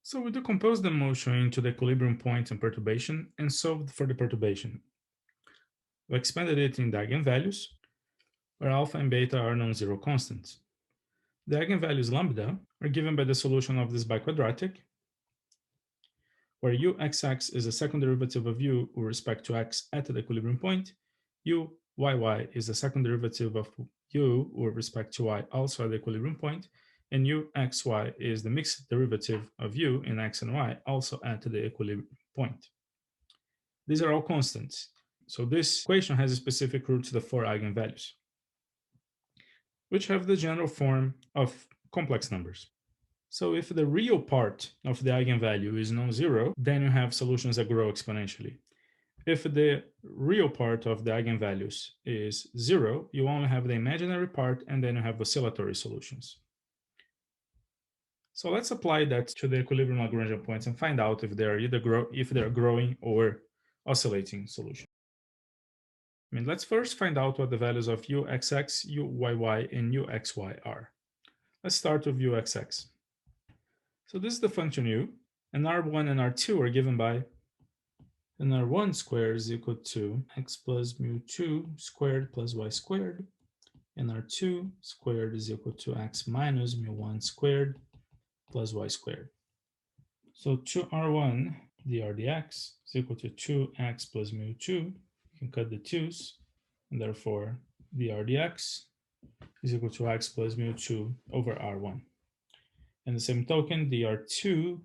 So we decompose the motion into the equilibrium point and perturbation and solved for the perturbation. We expanded it in the eigenvalues, where alpha and beta are non-zero constants. The eigenvalues lambda are given by the solution of this biquadratic, where uxx is the second derivative of u with respect to x at the equilibrium point, uyy is the second derivative of u with respect to y also at the equilibrium point, and uxy is the mixed derivative of u in x and y also at the equilibrium point. These are all constants, so this equation has a specific root to the four eigenvalues, which have the general form of complex numbers. So if the real part of the eigenvalue is non-zero, then you have solutions that grow exponentially. If the real part of the eigenvalues is zero, you only have the imaginary part, and then you have oscillatory solutions. So let's apply that to the equilibrium Lagrangian points and find out if they're either growing or oscillating solutions. Let's first find out what the values of uxx, uyy, and uxy are. Let's start with uxx. So this is the function u, and r1 and r2 are given by, and r1 squared is equal to x plus mu 2 squared plus y squared, and r2 squared is equal to x minus mu 1 squared plus y squared. So 2r1 dr dx is equal to 2x plus mu 2. You can cut the 2's, and therefore dr dx is equal to x plus mu 2 over r1. And the same token, dr2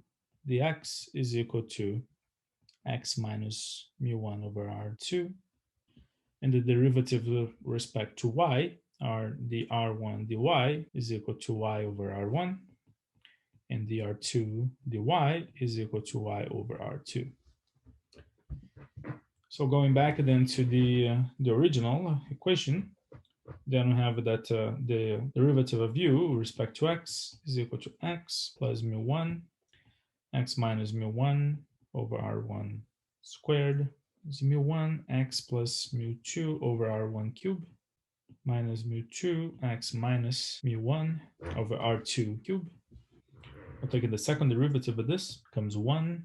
dx is equal to x minus mu 1 over r2. And the derivative with respect to y are dr1 dy is equal to y over r1. And dr2 dy is equal to y over r2. So going back then to the original equation, then we have that the derivative of u with respect to x is equal to x plus mu 1, x minus mu 1 over r1 squared is mu 1, x plus mu 2 over r1 cube minus mu 2, x minus mu 1 over r2 cube. I'll take the second derivative of this, becomes 1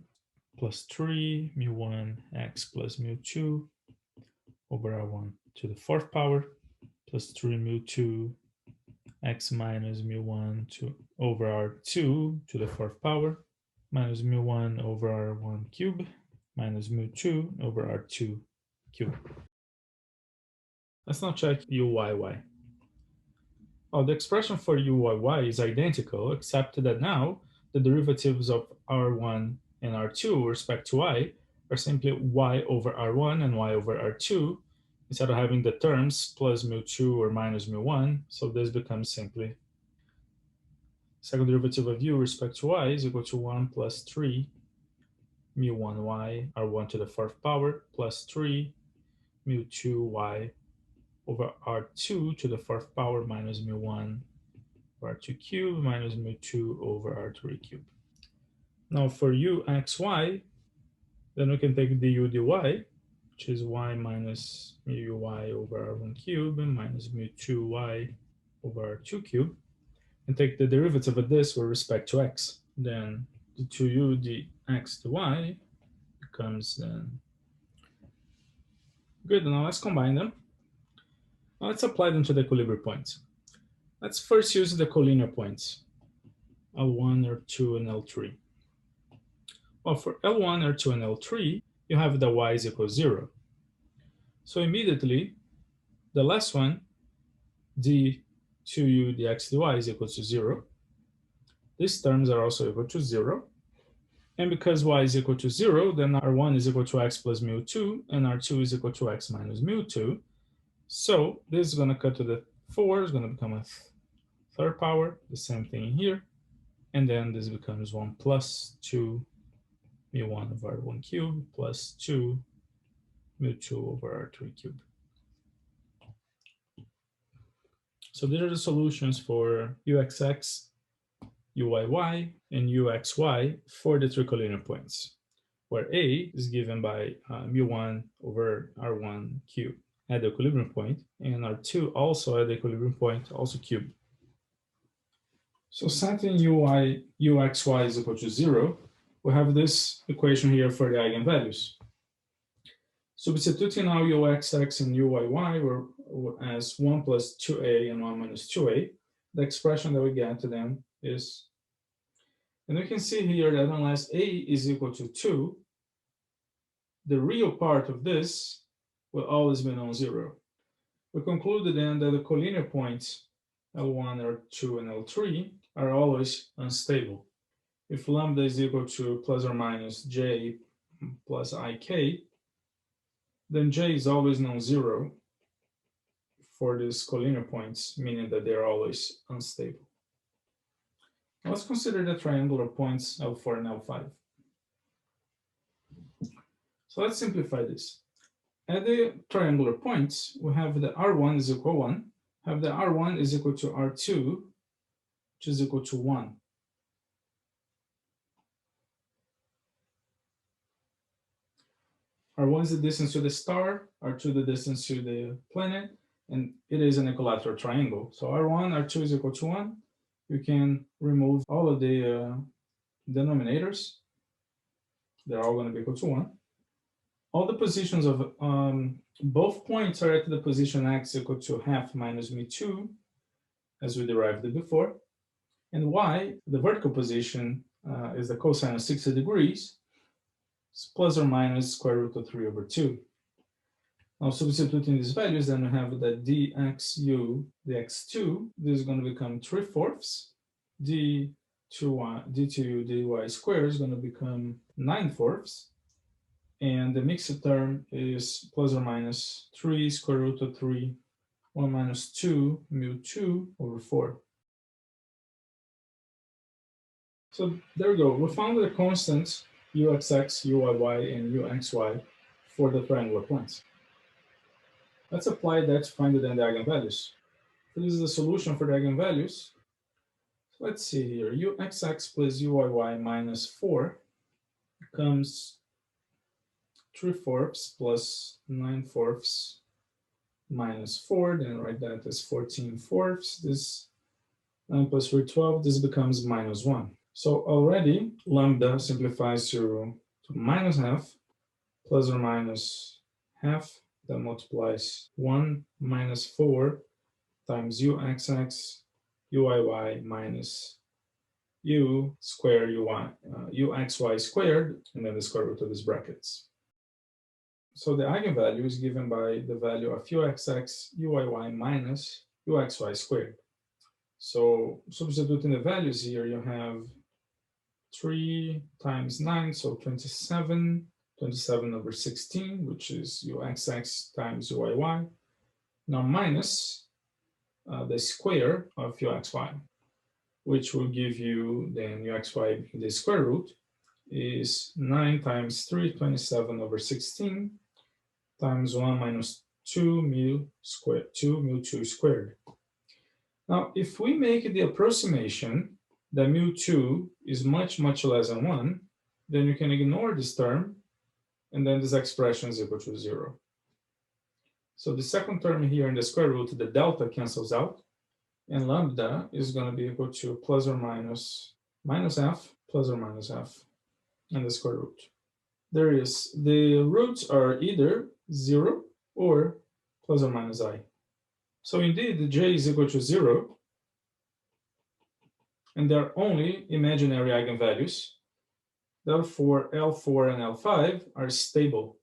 plus 3 mu 1 x plus mu 2 over r1 to the fourth power plus 3 mu 2 x minus mu 1 over r2 to the fourth power minus mu 1 over r1 cube minus mu 2 over r2 cube. Let's now check uyy. Oh, the expression for uyy is identical, except that now the derivatives of r1 and r2 with respect to y are simply y over r1 and y over r2, instead of having the terms plus mu 2 or minus mu 1. So this becomes simply second derivative of u with respect to y is equal to 1 plus 3 mu 1y r1 to the fourth power plus 3 mu 2y over r2 to the fourth power minus mu 1 over r2 cube minus mu 2 over r3 cube. Now for uxy, then we can take du dy, which is y minus mu y over r1 cube and minus mu 2y over r2 cube, and take the derivative of this with respect to x. Then the 2u dx dy becomes then good. Now let's combine them. Now let's apply them to the equilibrium points. Let's first use the collinear points, L1, L2, and L3. Well, for L1, L2, and L3, you have the y is equal to 0. So immediately, the last one, d2u dx dy is equal to 0. These terms are also equal to 0. And because y is equal to 0, then r1 is equal to x plus mu 2, and r2 is equal to x minus mu 2. So this is going to cut to the 4, is going to become a third power, the same thing here. And then this becomes 1 plus 2 mu 1 over r1 cube plus 2 mu 2 over r3 cube. So these are the solutions for uxx, uyy, and uxy for the three collinear points, where A is given by mu 1 over r1 cube at the equilibrium point, and r2 also at the equilibrium point, also cube. So setting uxy is equal to 0, we have this equation here for the eigenvalues. Substituting now uxx and uyy as 1 plus 2a and 1 minus 2a, the expression that we get to them is, and we can see here that unless a is equal to 2, the real part of this will always be non-zero. We concluded then that the collinear points L1, L2, and L3 are always unstable. If lambda is equal to plus or minus j plus ik, then j is always non-zero for these collinear points, meaning that they're always unstable. Now let's consider the triangular points L4 and L5. So let's simplify this. At the triangular points, we have the R1 is equal to 1, have the R1 is equal to R2, which is equal to 1. R1 is the distance to the star, R2 the distance to the planet, and it is an equilateral triangle. So R1, R2 is equal to 1. You can remove all of the denominators. They're all going to be equal to 1. All the positions of both points are at the position x equal to half minus mu2, as we derived it before. And y, the vertical position, is the cosine of 60 degrees. It's plus or minus square root of 3 over 2. Now substituting these values, then we have that dxu, dx2, this is going to become 3/4. d2 dy squared is going to become 9/4. And the mixed term is plus or minus 3 square root of 3, 1 minus 2 mu2 over 4. So there we go. We found the constants uxx, uyy, and uxy for the triangular points. Let's apply that to find the eigenvalues. So this is the solution for the eigenvalues. So let's see here. Uxx plus uyy minus 4 becomes 3/4 plus 9/4 minus 4. Then write that as 14/4. This 9 plus 3, 12. This becomes minus 1. So already lambda simplifies to minus half, plus or minus half. That multiplies 1 minus 4 times uxx uyy minus u squared uxy squared, and then the square root of these brackets. So the eigenvalue is given by the value of uxx uyy minus uxy squared. So substituting the values here, you have 3 times 9, so 27. 27 over 16, which is uxx times uyy. Now minus the square of uxy, which will give you then uxy in the square root is 9 times 3, 27 over 16 times 1 minus 2 mu2 squared. Now, if we make the approximation that mu2 is much, much less than 1, then you can ignore this term, and then this expression is equal to 0. So the second term here in the square root, the delta cancels out, and lambda is going to be equal to plus or minus f, plus or minus f, and the square root. The roots are either 0 or plus or minus I. So indeed, the j is equal to 0, and there are only imaginary eigenvalues. Therefore, L4 and L5 are stable.